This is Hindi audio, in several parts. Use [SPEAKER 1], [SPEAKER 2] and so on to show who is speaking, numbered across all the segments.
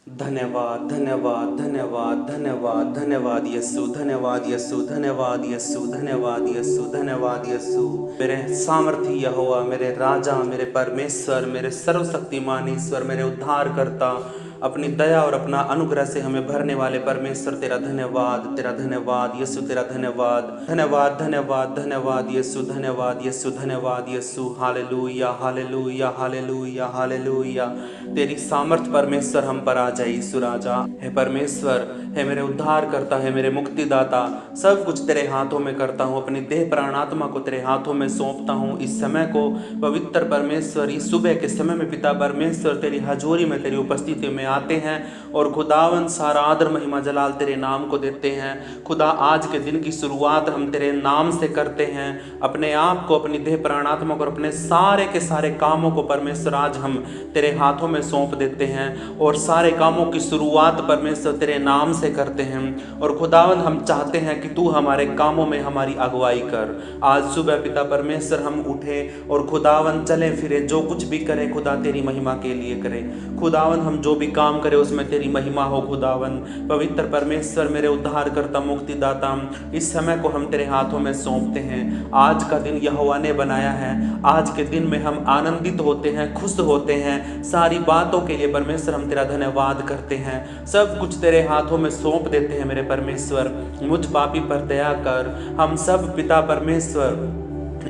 [SPEAKER 1] धन्यवाद धन्यवाद धन्यवाद धन्यवाद धन्यवाद यस्सु, धन्यवाद यस्सु, धन्यवाद यस्सु, धन्यवाद यस्सु, धन्यवाद यस्सु। मेरे सामर्थी यहोवा, मेरे राजा, मेरे परमेश्वर, मेरे सर्वशक्तिमान ईश्वर, मेरे उद्धारकर्ता, अपनी दया और अपना अनुग्रह से हमें भरने वाले परमेश्वर, तेरा धन्यवाद यीशु, तेरा धन्यवाद धन्यवाद धन्यवाद धन्यवाद यीशु, धन्यवाद यीशु, धन्यवाद यीशु। Hallelujah hallelujah hallelujah hallelujah. तेरी सामर्थ परमेश्वर हम पर आ जाए यीशु राजा। हे परमेश्वर, है मेरे उद्धार करता है, मेरे मुक्तिदाता, सब कुछ तेरे हाथों में करता हूँ। अपनी देह प्राण आत्मा को तेरे हाथों में सौंपता हूँ। इस समय को पवित्र परमेश्वर, इस सुबह के समय में पिता परमेश्वर तेरी हजूरी में, तेरी उपस्थिति में आते हैं और खुदावन सारा आदर महिमा जलाल तेरे नाम को देते हैं। खुदा, आज के दिन की शुरुआत हम तेरे नाम से करते हैं। अपने आप को, अपनी देह प्राण आत्मा को और अपने सारे के सारे कामों को परमेश्वर आज हम तेरे हाथों में सौंप देते हैं और सारे कामों की शुरुआत परमेश्वर तेरे नाम से करते हैं। और खुदावन, हम चाहते हैं कि तू हमारे कामों में हमारी अगुवाई कर। आज सुबह पिता परमेश्वर हम उठे और खुदावन चले फिरे, जो कुछ भी करें खुदा तेरी महिमा के लिए करें। खुदावन, हम जो भी काम करें उसमें तेरी महिमा हो। खुदावन पवित्र परमेश्वर, मेरे उद्धार करता, मुक्तिदाता, इस समय को हम तेरे हाथों में सौंपते हैं। आज का दिन यहोवा ने बनाया है। आज के दिन में हम आनंदित होते हैं, खुश होते हैं। सारी बातों के लिए परमेश्वर हम तेरा धन्यवाद करते हैं। सब कुछ तेरे हाथों में सौंप देते हैं। मेरे परमेश्वर, मुझ पापी पर दया कर। हम सब पिता परमेश्वर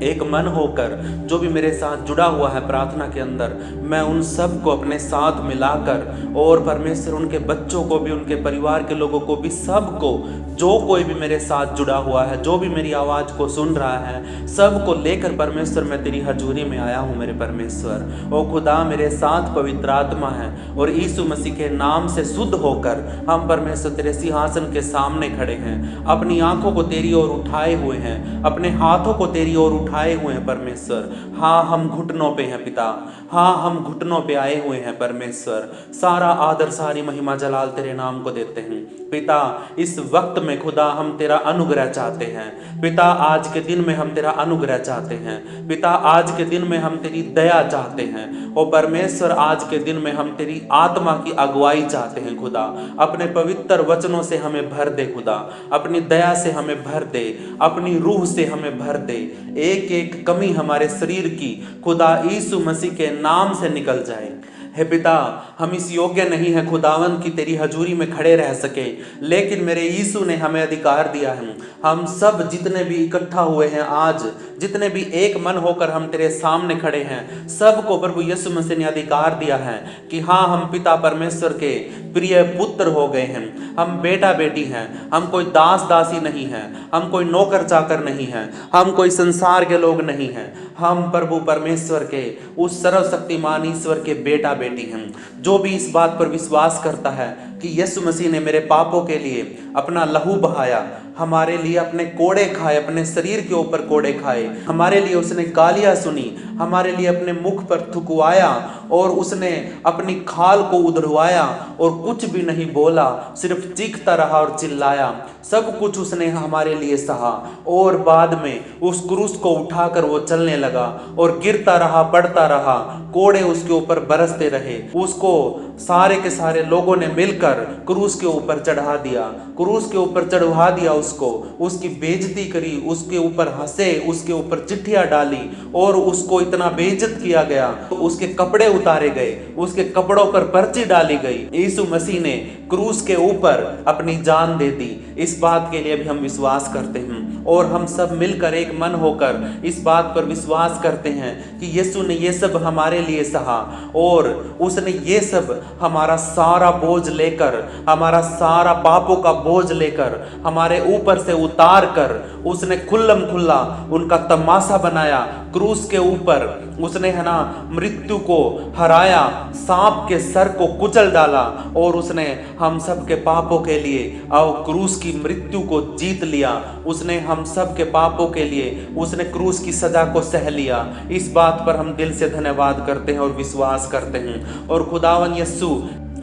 [SPEAKER 1] एक मन होकर, जो भी मेरे साथ जुड़ा हुआ है प्रार्थना के अंदर, मैं उन सब को अपने साथ मिलाकर, और परमेश्वर उनके बच्चों को भी, उनके परिवार के लोगों को भी, सबको, जो कोई भी मेरे साथ जुड़ा हुआ है, जो भी मेरी आवाज़ को सुन रहा है, सब को लेकर परमेश्वर मैं तेरी हजूरी में आया हूँ। मेरे परमेश्वर, ओ खुदा, मेरे साथ पवित्र आत्मा है और यीशु मसीह के नाम से शुद्ध होकर हम परमेश्वर तेरे सिंहासन के सामने खड़े हैं। अपनी आंखों को तेरी ओर उठाए हुए हैं, अपने हाथों को तेरी ओर उठाए हुए हैं परमेश्वर। हाँ, हम घुटनों पे हैं पिता, हाँ हम घुटनों पे आए हुए हैं परमेश्वर। सारा आदर, सारी महिमा जलाल तेरे नाम को देते हैं पिता। इस वक्त में खुदा हम तेरा अनुग्रह चाहते हैं पिता। आज के दिन में हम तेरा अनुग्रह चाहते हैं पिता। आज के दिन में हम तेरी दया चाहते हैं ओ परमेश्वर। आज के दिन में हम तेरी आत्मा की अगुवाई चाहते हैं खुदा। अपने पवित्र वचनों से हमें भर दे खुदा, अपनी दया से हमें भर दे, अपनी रूह से हमें भर दे। एक एक कमी हमारे शरीर की खुदा यीशु मसीह के नाम से निकल जाए। हे पिता, हम इस योग्य नहीं है खुदावन की तेरी हजूरी में खड़े रह सके, लेकिन मेरे यीशु ने हमें अधिकार दिया है। हम सब जितने भी इकट्ठा हुए हैं आज, जितने भी एक मन होकर हम तेरे सामने खड़े हैं, सबको प्रभु यीशु मसीह ने अधिकार दिया है कि हाँ, हम पिता परमेश्वर के प्रिय पुत्र हो गए हैं। हम बेटा बेटी हैं। हम कोई दास दासी नहीं हैं। हम कोई नौकर चाकर नहीं हैं। हम कोई संसार के लोग नहीं हैं। हम प्रभु परमेश्वर के, उस सर्वशक्तिमान ईश्वर के बेटा बेटी हैं। जो भी इस बात पर विश्वास करता है कि यीशु मसीह ने मेरे पापों के लिए अपना लहू बहाया, हमारे लिए अपने कोड़े खाए, अपने शरीर के ऊपर कोड़े खाए, हमारे लिए उसने गालियां सुनी, हमारे लिए अपने मुख पर थुकवाया और उसने अपनी खाल को उधरवाया और कुछ भी नहीं बोला, सिर्फ चीखता रहा और चिल्लाया। सब कुछ उसने हमारे लिए सहा और बाद में उस क्रूस को उठाकर वो चलने लगा और गिरता रहा, पड़ता रहा, कोड़े उसके ऊपर बरसते रहे। उसको सारे के सारे लोगों ने मिलकर क्रूस के ऊपर चढ़ा दिया, क्रूस के ऊपर चढ़वा दिया उसको, उसकी बेइज्जती करी, उसके ऊपर हंसे, उसके ऊपर चिट्ठियां डाली और उसको इतना बेइज्जत किया गया। तो उसके कपड़े उतारे गए, उसके कपड़ों पर पर्ची डाली गई। यीशु मसीह ने क्रूस के ऊपर अपनी जान दे दी। इस बात के लिए भी हम विश्वास करते हैं और हम सब मिलकर एक मन होकर इस बात पर विश्वास करते हैं कि यीशु ने ये सब हमारे लिए सहा और उसने ये सब हमारा सारा बोझ लेकर, हमारा सारा पापों का बोझ लेकर हमारे ऊपर से उतार कर उसने खुल्लम खुल्ला उनका तमाशा बनाया। क्रूस के ऊपर उसने, है ना, मृत्यु को हराया, सांप के सर को कुचल डाला और उसने हम सब के पापों के लिए और क्रूस की मृत्यु को जीत लिया। उसने हम सब के पापों के लिए उसने क्रूस की सजा को सह लिया। इस बात पर हम दिल से धन्यवाद करते हैं और विश्वास करते हैं। और खुदावन यीशु,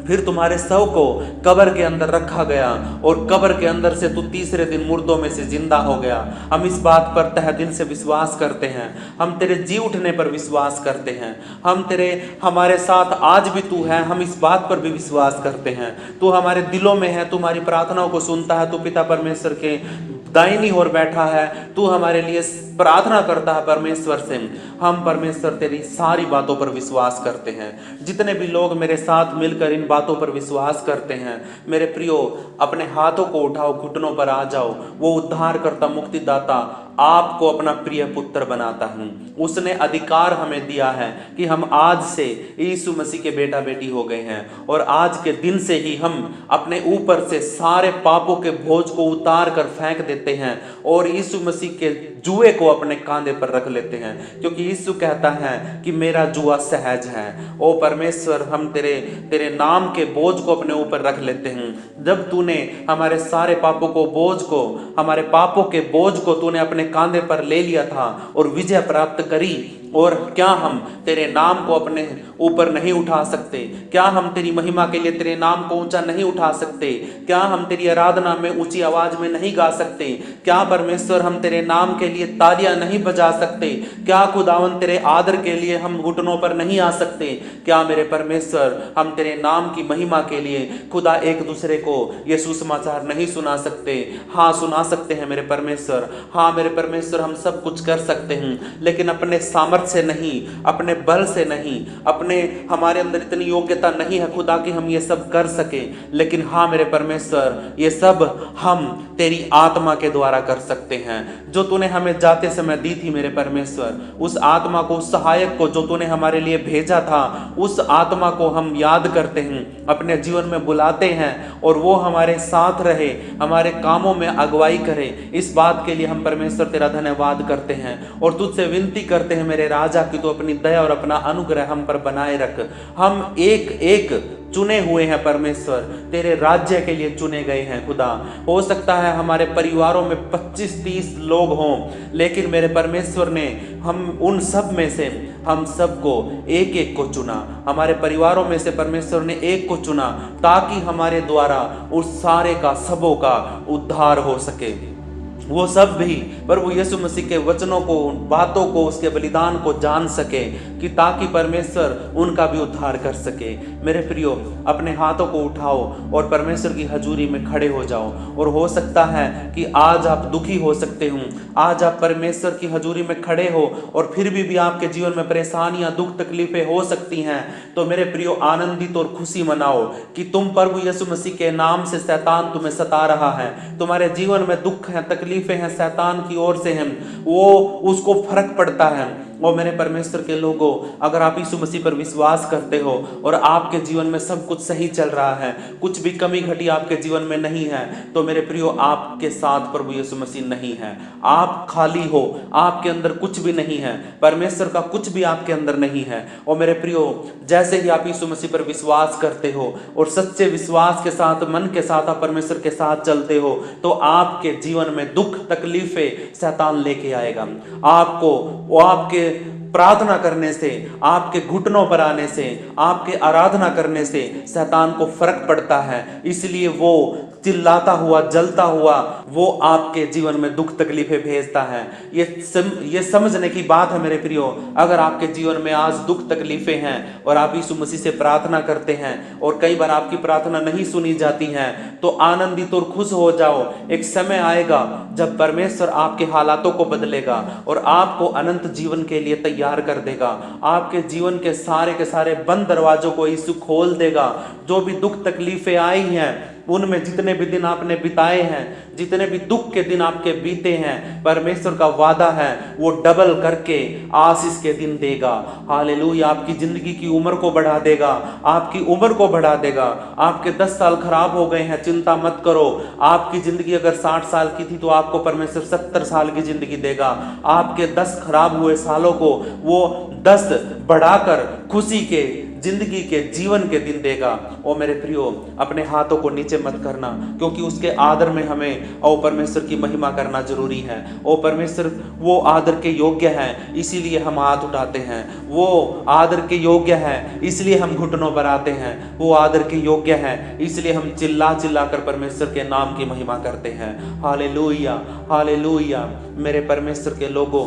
[SPEAKER 1] फिर तुम्हारे शव को कब्र के अंदर रखा गया और कब्र के अंदर से तू तीसरे दिन मुर्दों में से जिंदा हो गया। हम इस बात पर तहे दिल से विश्वास करते हैं। हम तेरे जी उठने पर विश्वास करते हैं। हमारे साथ आज भी तू है, हम इस बात पर भी विश्वास करते हैं। तू हमारे दिलों में है, तुम्हारी प्रार्थनाओं को सुनता है। तू पिता परमेश्वर के दाहिनी ओर बैठा है, तू हमारे लिए प्रार्थना करता है परमेश्वर से। हम परमेश्वर तेरी सारी बातों पर विश्वास करते हैं। जितने भी लोग मेरे साथ मिलकर इन बातों पर विश्वास करते हैं, मेरे प्रियो, अपने हाथों को उठाओ, घुटनों पर आ जाओ। वो उद्धार करता, मुक्तिदाता आपको अपना प्रिय पुत्र बनाता हूं। उसने अधिकार हमें दिया है कि हम आज से यीशु मसीह के बेटा बेटी हो गए हैं और आज के दिन से ही हम अपने ऊपर से सारे पापों के बोझ को उतार कर फेंक देते हैं और यीशु मसीह के जुए को अपने कांधे पर रख लेते हैं, क्योंकि यीशु कहता है कि मेरा जुआ सहज है। ओ परमेश्वर, हम तेरे नाम के बोझ को अपने ऊपर रख लेते हैं। जब तूने हमारे सारे पापों को हमारे पापों के बोझ को तूने अपने कांधे पर ले लिया था और विजय प्राप्त करी, और क्या हम तेरे नाम को अपने ऊपर नहीं उठा सकते? क्या हम तेरी महिमा के लिए तेरे नाम को ऊंचा नहीं उठा सकते? क्या हम तेरी आराधना में ऊंची आवाज में नहीं गा सकते? क्या परमेश्वर हम तेरे नाम के लिए तालियां नहीं बजा सकते? क्या खुदावन तेरे आदर के लिए हम घुटनों पर नहीं आ सकते? क्या मेरे परमेश्वर हम तेरे नाम की महिमा के लिए खुदा एक दूसरे को ये सुसमाचार नहीं सुना सकते? हाँ, सुना सकते हैं मेरे परमेश्वर। हाँ मेरे परमेश्वर, हम सब कुछ कर सकते हैं, लेकिन अपने सामर्थ्य से नहीं, अपने बल से नहीं, हमारे अंदर इतनी योग्यता नहीं है खुदा कि हम ये सब कर सके। लेकिन हाँ मेरे परमेश्वर, ये सब हम तेरी आत्मा के द्वारा कर सकते हैं, जो तूने हमें जाते समय दी थी मेरे परमेश्वर। उस आत्मा को, उस सहायक को जो तूने हमारे लिए भेजा था, उस आत्मा को हम याद करते हैं, अपने जीवन में बुलाते हैं और वो हमारे साथ रहे, हमारे कामों में अगुवाई करे। इस बात के लिए हम परमेश्वर तेरा धन्यवाद करते हैं और तुझसे विनती करते हैं मेरे राजा की तू अपनी दया और अपना अनुग्रह हम पर बनाए रख। हम एक एक चुने हुए हैं परमेश्वर, तेरे राज्य के लिए चुने गए हैं खुदा। हो सकता है हमारे परिवारों में 25-30 लोग हों, लेकिन मेरे परमेश्वर ने हम उन सब में से हम सबको एक एक को चुना। हमारे परिवारों में से परमेश्वर ने एक को चुना ताकि हमारे द्वारा उस सारे का, सबों का उद्धार हो सके। वो सब भी प्रभु यीशु मसीह के वचनों को, बातों को, उसके बलिदान को जान सके, कि ताकि परमेश्वर उनका भी उद्धार कर सके। मेरे प्रियो, अपने हाथों को उठाओ और परमेश्वर की हजूरी में खड़े हो जाओ। और हो सकता है कि आज आप दुखी हो सकते हो, आज आप परमेश्वर की हजूरी में खड़े हो और फिर भी आपके जीवन में परेशानियां, दुख, तकलीफें हो सकती हैं। तो मेरे प्रियो, आनंदित और खुशी मनाओ कि तुम प्रभु यीशु मसीह के नाम से शैतान तुम्हें सता रहा है, तुम्हारे जीवन में दुख है, तकलीफें हैं, शैतान की ओर से हैं, वो उसको फर्क पड़ता है। और मेरे परमेश्वर के लोगों, अगर आप यीशु मसीह पर विश्वास करते हो और आपके जीवन में सब कुछ सही चल रहा है, कुछ भी कमी घटी आपके जीवन में नहीं है, तो मेरे प्रियो, आपके साथ प्रभु यीशु मसीह नहीं है। आप खाली हो, आपके अंदर कुछ भी नहीं है, परमेश्वर का कुछ भी आपके अंदर नहीं है। और मेरे प्रियो, जैसे ही आप यीशु मसीह पर विश्वास करते हो और सच्चे विश्वास के साथ, मन के साथ आप परमेश्वर के साथ चलते हो, तो आपके जीवन में दुख, तकलीफें शैतान लेके आएगा। आपके प्रार्थना करने से, आपके घुटनों पर आने से, आपके आराधना करने से शैतान को फर्क पड़ता है। इसलिए वो चिल्लाता हुआ, जलता हुआ वो आपके जीवन में दुख तकलीफें भेजता है। ये समझने की बात है मेरे प्रियो। अगर आपके जीवन में आज दुख तकलीफें हैं और आप यीशु मसीह से प्रार्थना करते हैं और कई बार आपकी प्रार्थना नहीं सुनी जाती है, तो आनंदित और खुश हो जाओ। एक समय आएगा जब परमेश्वर आपके हालातों को बदलेगा और आपको अनंत जीवन के लिए तैयार कर देगा। आपके जीवन के सारे बंद दरवाजों को यीशु खोल देगा। जो भी दुख तकलीफें आई हैं, उनमें जितने भी दिन आपने बिताए हैं, जितने भी दुख के दिन आपके बीते हैं, परमेश्वर का वादा है वो डबल करके आशीष के दिन देगा। हालेलुया। आपकी जिंदगी की उम्र को बढ़ा देगा, आपकी उम्र को बढ़ा देगा। आपके 10 साल खराब हो गए हैं, चिंता मत करो। आपकी जिंदगी अगर 60 साल की थी तो आपको परमेश्वर 70 साल की जिंदगी देगा। आपके 10 खराब हुए सालों को वो 10 बढ़ाकर खुशी के जिंदगी के जीवन के दिन देगा। ओ मेरे प्रियो, अपने हाथों को नीचे मत करना, क्योंकि उसके आदर में हमें ओ परमेश्वर की महिमा करना जरूरी है। ओ परमेश्वर वो आदर के योग्य है, इसीलिए हम हाथ उठाते हैं। वो आदर के योग्य है, इसलिए हम घुटनों पर आते हैं। वो आदर के योग्य है, इसलिए हम चिल्ला चिल्ला कर परमेश्वर के नाम की महिमा करते हैं। Hallelujah, hallelujah. मेरे परमेश्वर के लोगों,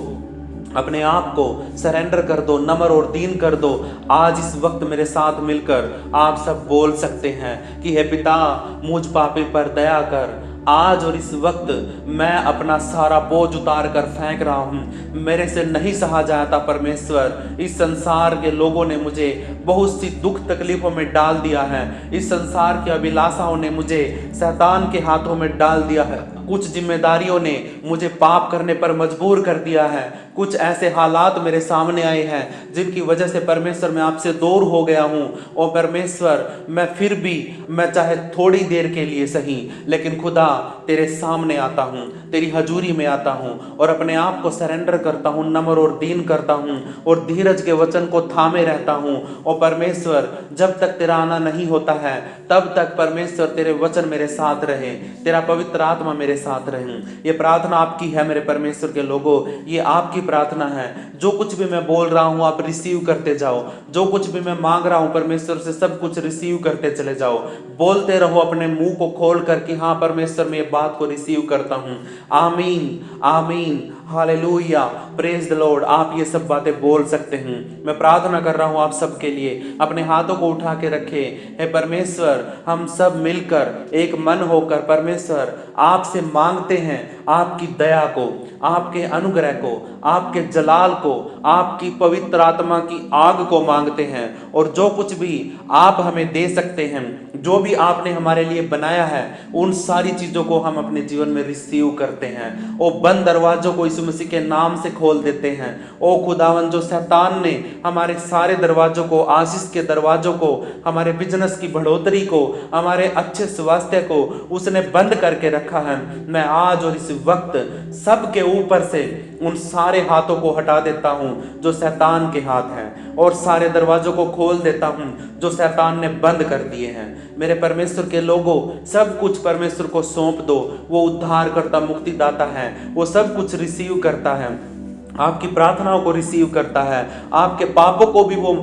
[SPEAKER 1] अपने आप को सरेंडर कर दो, नम्र और दीन कर दो। आज इस वक्त मेरे साथ मिलकर आप सब बोल सकते हैं कि हे पिता, मुझ पापी पर दया कर। आज और इस वक्त मैं अपना सारा बोझ उतार कर फेंक रहा हूँ। मेरे से नहीं सहा जाता परमेश्वर। इस संसार के लोगों ने मुझे बहुत सी दुख तकलीफों में डाल दिया है। इस संसार की अभिलाषाओं ने मुझे शैतान के हाथों में डाल दिया है। कुछ जिम्मेदारियों ने मुझे पाप करने पर मजबूर कर दिया है। कुछ ऐसे हालात मेरे सामने आए हैं जिनकी वजह से परमेश्वर मैं आपसे दूर हो गया हूँ। और परमेश्वर, मैं फिर भी, मैं चाहे थोड़ी देर के लिए सही, लेकिन खुदा तेरे सामने आता हूँ, तेरी हजूरी में आता हूँ और अपने आप को सरेंडर करता हूँ, नम्र और दीन करता हूँ और धीरज के वचन को थामे रहता हूँ। और परमेश्वर, जब तक तेरा आना नहीं होता है तब तक परमेश्वर तेरे वचन मेरे साथ रहे, तेरा पवित्र आत्मा मेरे साथ रहे। ये प्रार्थना आपकी है मेरे परमेश्वर के लोगों, ये आपकी प्रार्थना है। जो कुछ भी मैं बोल रहा हूँ आप रिसीव करते जाओ। जो कुछ भी मैं मांग रहा हूँ परमेश्वर से सब कुछ रिसीव करते चले जाओ। बोलते रहो अपने मुंह को खोल कर कि हाँ परमेश्वर, मैं ये बात को रिसीव करता हूँ। आमीन, आमीन, हालेलुया, प्रेज द लॉर्ड। आप ये सब बातें बोल सकते हैं। मैं प्रार्थना कर रहा हूँ आप सबके लिए। अपने हाथों को उठा के रखें। हे परमेश्वर, हम सब मिलकर एक मन होकर परमेश्वर आपसे मांगते हैं आपकी दया को, आपके अनुग्रह को, आपके जलाल को, आपकी पवित्र आत्मा की आग को मांगते हैं। और जो कुछ भी आप हमें दे सकते हैं, जो भी आपने हमारे लिए बनाया है, उन सारी चीजों को हम अपने जीवन में रिसीव करते हैं। ओ बंद दरवाजों को यीशु मसीह के नाम से खोल देते हैं। ओ खुदावन, जो शैतान ने हमारे सारे दरवाजों को, आशीष के दरवाजों को, हमारे बिजनेस की बढ़ोतरी को, हमारे अच्छे स्वास्थ्य को उसने बंद करके रखा है, मैं आज और इस वक्त सबके ऊपर से उन सारे हाथों को हटा देता हूं जो शैतान के हाथ हैं, और सारे दरवाजों को खोल देता हूं जो शैतान ने बंद कर दिए हैं। मेरे परमेश्वर के लोगों, सब कुछ परमेश्वर को सौंप दो। वो उद्धार करता, मुक्तिदाता है। वो सब कुछ रिसीव करता है, आपकी प्रार्थनाओं को रिसीव करता है, आपके पापों को भी वो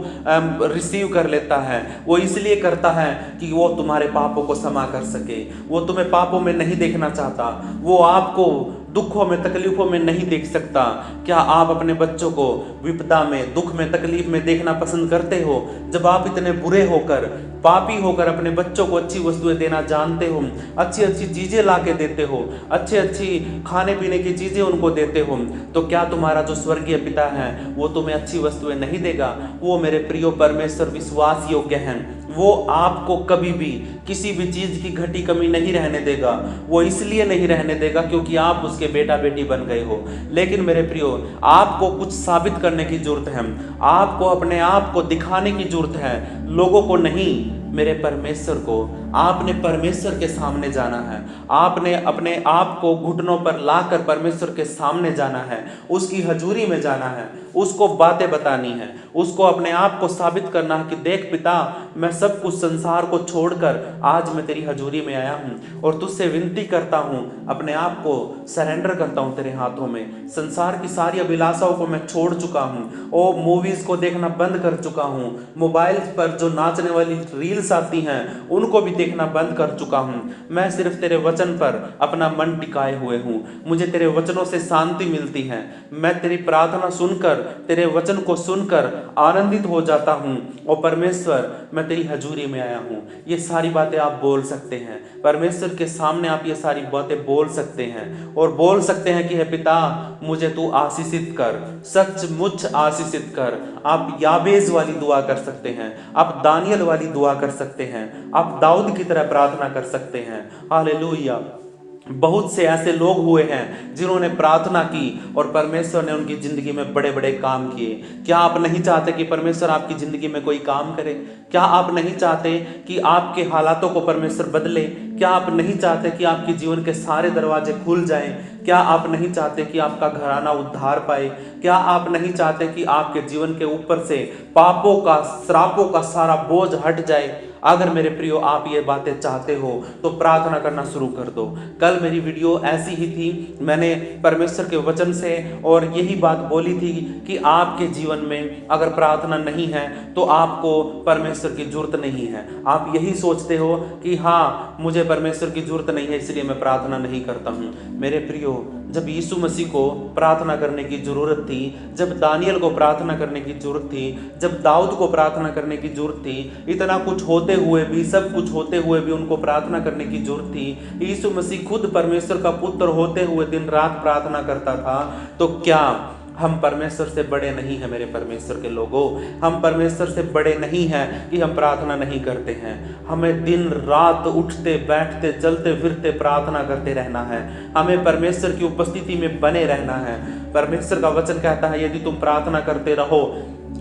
[SPEAKER 1] रिसीव कर लेता है। वो इसलिए करता है कि वो तुम्हारे पापों को क्षमा कर सके। वो तुम्हें पापों में नहीं देखना चाहता। वो आपको दुखों में, तकलीफों में नहीं देख सकता। क्या आप अपने बच्चों को विपदा में, दुख में, तकलीफ में देखना पसंद करते हो? जब आप इतने बुरे होकर, पापी होकर अपने बच्चों को अच्छी वस्तुएं देना जानते हो, अच्छी अच्छी चीजें ला के देते हो, अच्छी अच्छी खाने पीने की चीजें उनको देते हो, तो क्या तुम्हारा जो स्वर्गीय पिता है वो तुम्हें अच्छी वस्तुएं नहीं देगा? वो मेरे प्रियो परमेश्वर विश्वास योग्य हैं। वो आपको कभी भी किसी भी चीज की घटी कमी नहीं रहने देगा। वो इसलिए नहीं रहने देगा क्योंकि आप उसके बेटा बेटी बन गए हो। लेकिन मेरे प्रियो, आपको कुछ साबित करने की जरूरत है। आपको अपने आप को दिखाने की जरूरत है, लोगों को नहीं, मेरे परमेश्वर को। आपने परमेश्वर के सामने जाना है। आपने अपने आप को घुटनों पर लाकर परमेश्वर के सामने जाना है, उसकी हजूरी में जाना है, उसको बातें बतानी है, उसको अपने आप को साबित करना है कि देख पिता, मैं सब कुछ संसार को छोड़कर आज मैं तेरी हजूरी में आया हूँ और तुझसे विनती करता हूँ, अपने आप को सरेंडर करता हूँ तेरे हाथों में। संसार की सारी अभिलाषाओं को मैं छोड़ चुका हूँ। ओ मूवीज को देखना बंद कर चुका हूँ। मोबाइल पर जो नाचने वाली रील्स आती हैं उनको भी देखना बंद कर चुका हूँ। मैं सिर्फ तेरे वचन पर अपना मन टिकाए हुए हूँ। मुझे तेरे वचनों से शांति मिलती है। मैं तेरी प्रार्थना सुनकर, तेरे वचन को सुनकर आनंदित हो जाता हूँ। और परमेश्वर, मैं तेरी हजूरी में आया हूँ। ये सारी बातें आप बोल सकते हैं परमेश्वर के सामने। आप ये सारी बातें बोल सकते हैं और बोल सकते हैं कि हे पिता, मुझे तू आशीषित कर, सचमुच आशीषित कर। आप याबेज वाली दुआ कर सकते हैं, आप दानियल वाली दुआ कर सकते हैं, आप दाऊद की तरह प्रार्थना कर सकते हैं। हालेलुया। बहुत से ऐसे लोग हुए हैं जिन्होंने प्रार्थना की और परमेश्वर ने उनकी जिंदगी में बड़े बड़े काम किए। क्या आप नहीं चाहते कि परमेश्वर आपकी जिंदगी में कोई काम करे? क्या आप नहीं चाहते कि आपके हालातों को परमेश्वर बदले? क्या आप नहीं चाहते कि आपके जीवन के सारे दरवाजे खुल जाएं? क्या आप नहीं चाहते कि आपका घराना उद्धार पाए? क्या आप नहीं चाहते कि आपके जीवन के ऊपर से पापों का, श्रापों का सारा बोझ हट जाए? अगर मेरे प्रियो आप ये बातें चाहते हो तो प्रार्थना करना शुरू कर दो। कल मेरी वीडियो ऐसी ही थी, मैंने परमेश्वर के वचन से और यही बात बोली थी कि आपके जीवन में अगर प्रार्थना नहीं है तो आपको परमेश्वर की जरूरत नहीं है। आप यही सोचते हो कि हाँ, मुझे परमेश्वर की जरूरत नहीं है इसलिए मैं प्रार्थना नहीं करता हूँ। मेरे प्रियो, जब यीशु मसीह को प्रार्थना करने की जरूरत थी, जब दानियल को प्रार्थना करने की जरूरत थी, जब दाऊद को प्रार्थना करने की जरूरत थी, इतना कुछ होते हुए भी, सब कुछ होते हुए भी उनको प्रार्थना करने की जरूरत थी, यीशु मसीह खुद परमेश्वर का पुत्र होते हुए दिन रात प्रार्थना करता था, तो क्या हम परमेश्वर से बड़े नहीं हैं? मेरे परमेश्वर के लोगों, हम परमेश्वर से बड़े नहीं हैं कि हम प्रार्थना नहीं करते हैं। हमें दिन रात उठते बैठते चलते फिरते प्रार्थना करते रहना है। हमें परमेश्वर की उपस्थिति में बने रहना है। परमेश्वर का वचन कहता है यदि तुम प्रार्थना करते रहो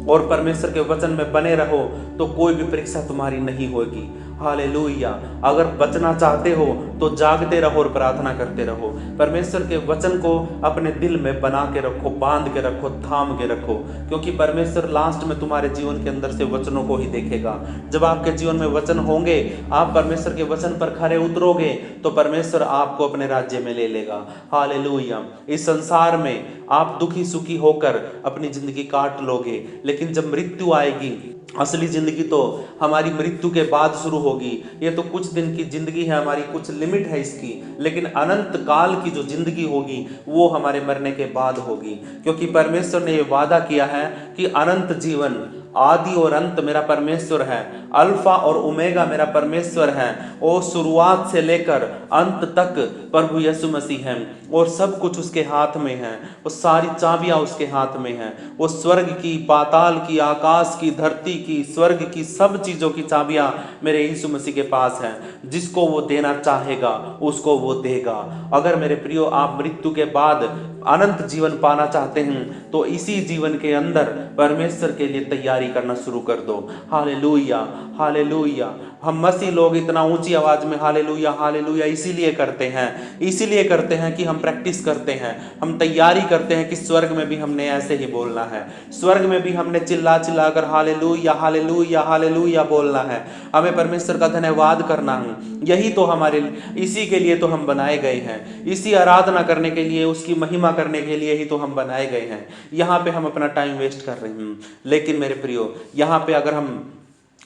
[SPEAKER 1] और परमेश्वर के वचन में बने रहो तो कोई भी परीक्षा तुम्हारी नहीं होगी। हालेलुया। अगर बचना चाहते हो तो जागते रहो और प्रार्थना करते रहो। परमेश्वर के वचन को अपने दिल में बना के रखो, बांध के रखो, थाम के रखो, क्योंकि परमेश्वर लास्ट में तुम्हारे जीवन के अंदर से वचनों को ही देखेगा। जब आपके जीवन में वचन होंगे, आप परमेश्वर के वचन पर खरे उतरोगे तो परमेश्वर आपको अपने राज्य में ले लेगा। हालेलुया। इस संसार में आप दुखी सुखी होकर अपनी जिंदगी काट लोगे, लेकिन जब मृत्यु आएगी, असली जिंदगी तो हमारी मृत्यु के बाद शुरू होगी। ये तो कुछ दिन की जिंदगी है हमारी, कुछ लिमिट है इसकी, लेकिन अनंत काल की जो जिंदगी होगी वो हमारे मरने के बाद होगी, क्योंकि परमेश्वर ने ये वादा किया है कि अनंत जीवन, आदि और अंत मेरा परमेश्वर है, अल्फा और ओमेगा मेरा परमेश्वर है, और शुरुआत से लेकर अंत तक प्रभु यीशु मसीह है, और सब कुछ उसके हाथ में है। वो सारी चाबियां उसके हाथ में हैं। वो स्वर्ग की, पाताल की, आकाश की, धरती की, स्वर्ग की सब चीजों की चाबियां मेरे यीशु मसीह के पास हैं। जिसको वो देना चाहेगा उसको वो देगा। अगर मेरे प्रियो आप मृत्यु के बाद अनंत जीवन पाना चाहते हैं तो इसी जीवन के अंदर परमेश्वर के लिए तैयारी करना शुरू कर दो। Hallelujah, hallelujah. हम मसीह लोग इतना ऊंची आवाज में हालेलुया हालेलुया इसीलिए करते हैं कि हम प्रैक्टिस करते हैं, हम तैयारी करते हैं कि स्वर्ग में भी हमने ऐसे ही बोलना है, स्वर्ग में भी हमने चिल्ला चिल्ला कर हालेलुया हालेलुया हालेलुया बोलना है, हमें परमेश्वर का धन्यवाद करना है। यही तो हमारे, इसी के लिए तो हम बनाए गए हैं, इसी आराधना करने के लिए, उसकी महिमा करने के लिए ही तो हम बनाए गए हैं। यहाँ पे हम अपना टाइम वेस्ट कर रहे हैं। लेकिन मेरे प्रियो, यहाँ पे अगर हम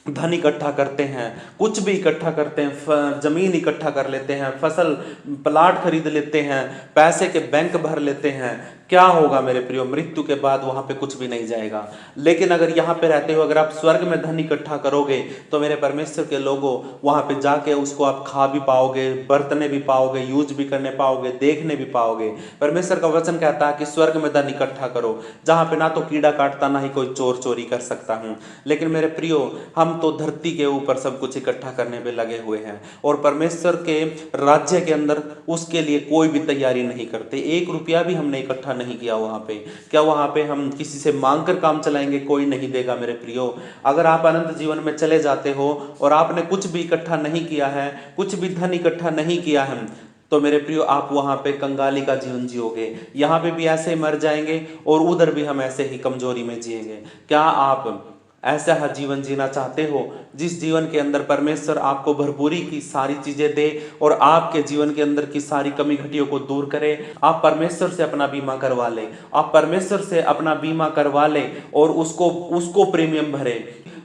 [SPEAKER 1] धन इकट्ठा करते हैं, कुछ भी इकट्ठा करते हैं, जमीन इकट्ठा कर लेते हैं, फसल प्लाट खरीद लेते हैं, पैसे के बैंक भर लेते हैं, क्या होगा मेरे प्रियो? मृत्यु के बाद वहां पे कुछ भी नहीं जाएगा। लेकिन अगर यहाँ पे रहते हो, अगर आप स्वर्ग में धन इकट्ठा करोगे तो मेरे परमेश्वर के लोगों, वहां पे जाके उसको आप खा भी पाओगे, बरतने भी पाओगे, यूज भी करने पाओगे, देखने भी पाओगे। परमेश्वर का वचन कहता है कि स्वर्ग में धन इकट्ठा करो, जहां पे ना तो कीड़ा काटता, ना ही कोई चोर चोरी कर सकता हूँ। लेकिन मेरे प्रियो, हम तो धरती के ऊपर सब कुछ इकट्ठा करने में लगे हुए हैं और परमेश्वर के राज्य के अंदर उसके लिए कोई भी तैयारी नहीं करते। 1 रुपया भी हमने इकट्ठा नहीं किया वहां पे। क्या वहां पे हम किसी से मांगकर काम चलाएंगे? कोई नहीं देगा मेरे प्रियो। अगर आप अनंत जीवन में चले जाते हो और आपने कुछ भी इकट्ठा नहीं किया है, कुछ भी धन इकट्ठा नहीं किया है, तो मेरे प्रियो आप वहां पे कंगाली का जीवन जियोगे। यहाँ पे भी ऐसे ही मर जाएंगे और उधर भी हम ऐसे ही कमजोरी में जिएंगे। क्या आप ऐसा है जीवन जीना चाहते हो जिस जीवन के अंदर परमेश्वर आपको भरपूरी की सारी चीजें दे और आपके जीवन के अंदर की सारी कमी घटियों को दूर करे? आप परमेश्वर से अपना बीमा करवा ले, आप परमेश्वर से अपना बीमा करवा ले और उसको प्रीमियम भरे,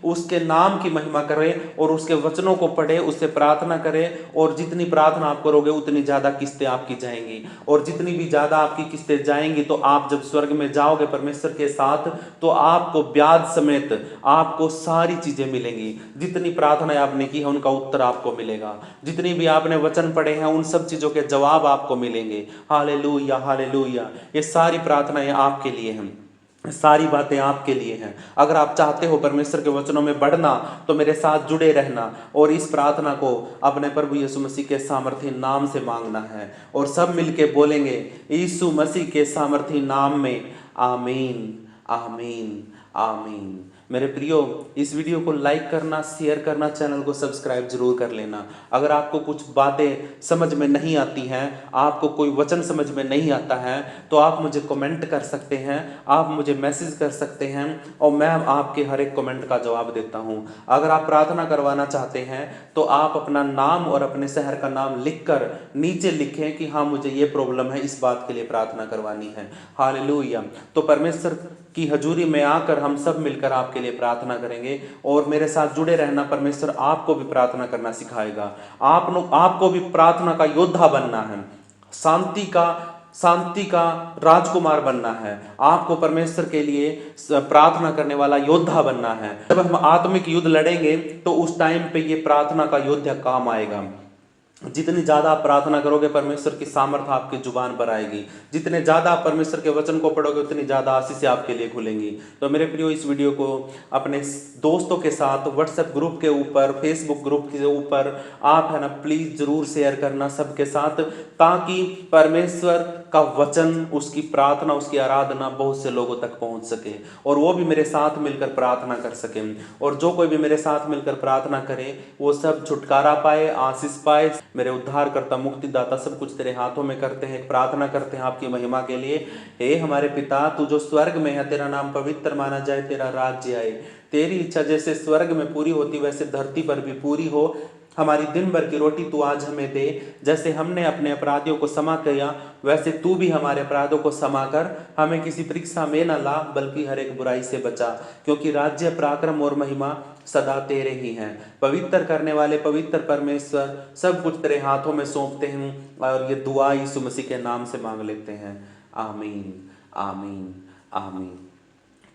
[SPEAKER 1] उसके नाम की महिमा करें और उसके वचनों को पढ़े, उससे प्रार्थना करें। और जितनी प्रार्थना आप करोगे उतनी ज्यादा किस्तें आपकी जाएंगी, और जितनी भी ज्यादा आपकी किस्तें जाएंगी तो आप जब स्वर्ग में जाओगे परमेश्वर के साथ, तो आपको ब्याज समेत आपको सारी चीजें मिलेंगी। जितनी प्रार्थनाएं आपने की है उनका उत्तर आपको मिलेगा, जितनी भी आपने वचन पढ़े हैं उन सब चीजों के जवाब आपको मिलेंगे। Hallelujah hallelujah. ये सारी प्रार्थनाएं आपके लिए हैं। सारी बातें आपके लिए हैं। अगर आप चाहते हो परमेश्वर के वचनों में बढ़ना तो मेरे साथ जुड़े रहना और इस प्रार्थना को अपने प्रभु यीशु मसीह के सामर्थी नाम से मांगना है। और सब मिलके बोलेंगे यीशु मसीह के सामर्थी नाम में आमीन, आमीन, आमीन। मेरे प्रियो, इस वीडियो को लाइक करना, शेयर करना, चैनल को सब्सक्राइब जरूर कर लेना। अगर आपको कुछ बातें समझ में नहीं आती हैं, आपको कोई वचन समझ में नहीं आता है, तो आप मुझे कमेंट कर सकते हैं, आप मुझे मैसेज कर सकते हैं और मैं आपके हर एक कमेंट का जवाब देता हूं। अगर आप प्रार्थना करवाना चाहते हैं तो आप अपना नाम और अपने शहर का नाम लिखकर नीचे लिखें कि हाँ मुझे ये प्रॉब्लम है, इस बात के लिए प्रार्थना करवानी है। हालेलुया। तो परमेश्वर की हजूरी में आकर हम सब मिलकर आपके लिए प्रार्थना करेंगे और मेरे साथ जुड़े रहना। परमेश्वर आपको भी प्रार्थना करना सिखाएगा। आपको भी प्रार्थना का योद्धा बनना है, शांति का राजकुमार बनना है। आपको परमेश्वर के लिए प्रार्थना करने वाला योद्धा बनना है। जब हम आत्मिक युद्ध लड़ेंगे तो उस टाइम पे ये प्रार्थना का योद्धा काम आएगा। जितनी ज़्यादा आप प्रार्थना करोगे परमेश्वर की सामर्थ्य आपकी जुबान पर आएगी। जितने ज़्यादा आप परमेश्वर के वचन को पढ़ोगे उतनी ज़्यादा आशीषें आपके लिए खुलेंगी। तो मेरे प्रियो, इस वीडियो को अपने दोस्तों के साथ व्हाट्सएप ग्रुप के ऊपर, फेसबुक ग्रुप के ऊपर आप है ना प्लीज़ ज़रूर शेयर करना सबके साथ, ताकि परमेश्वर का वचन, उसकी प्रार्थना, उसकी आराधना बहुत से लोगों तक पहुँच सके और वो भी मेरे साथ मिलकर प्रार्थना कर सकें। और जो कोई भी मेरे साथ मिलकर प्रार्थना करे वो सब छुटकारा पाए, आशीष पाए। मेरे उद्धारकर्ता, मुक्तिदाता, सब कुछ तेरे हाथों में करते हैं, प्रार्थना करते हैं आपकी महिमा के लिए। हे हमारे पिता, तू जो स्वर्ग में है, तेरा नाम पवित्र माना जाए, तेरा राज्य आए, तेरी इच्छा जैसे स्वर्ग में पूरी होती वैसे धरती पर भी पूरी हो। हमारी दिन भर की रोटी तू आज हमें दे। जैसे हमने अपने अपराधियों को क्षमा किया वैसे तू भी हमारे अपराधों को क्षमा कर। हमें किसी परीक्षा में न ला, बल्कि हर एक बुराई से बचा, क्योंकि राज्य, पराक्रम और महिमा सदा तेरे ही हैं। पवित्र करने वाले पवित्र परमेश्वर, सब कुछ तेरे हाथों में सौंपते हैं और ये दुआ यीशु मसीह के नाम से मांग लेते हैं। आमीन, आमीन, आमीन।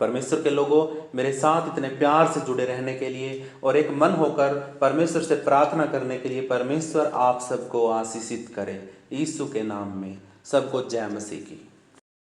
[SPEAKER 1] परमेश्वर के लोगों, मेरे साथ इतने प्यार से जुड़े रहने के लिए और एक मन होकर परमेश्वर से प्रार्थना करने के लिए परमेश्वर आप सबको आशीषित करे। यीशु के नाम में सबको जय मसीह की।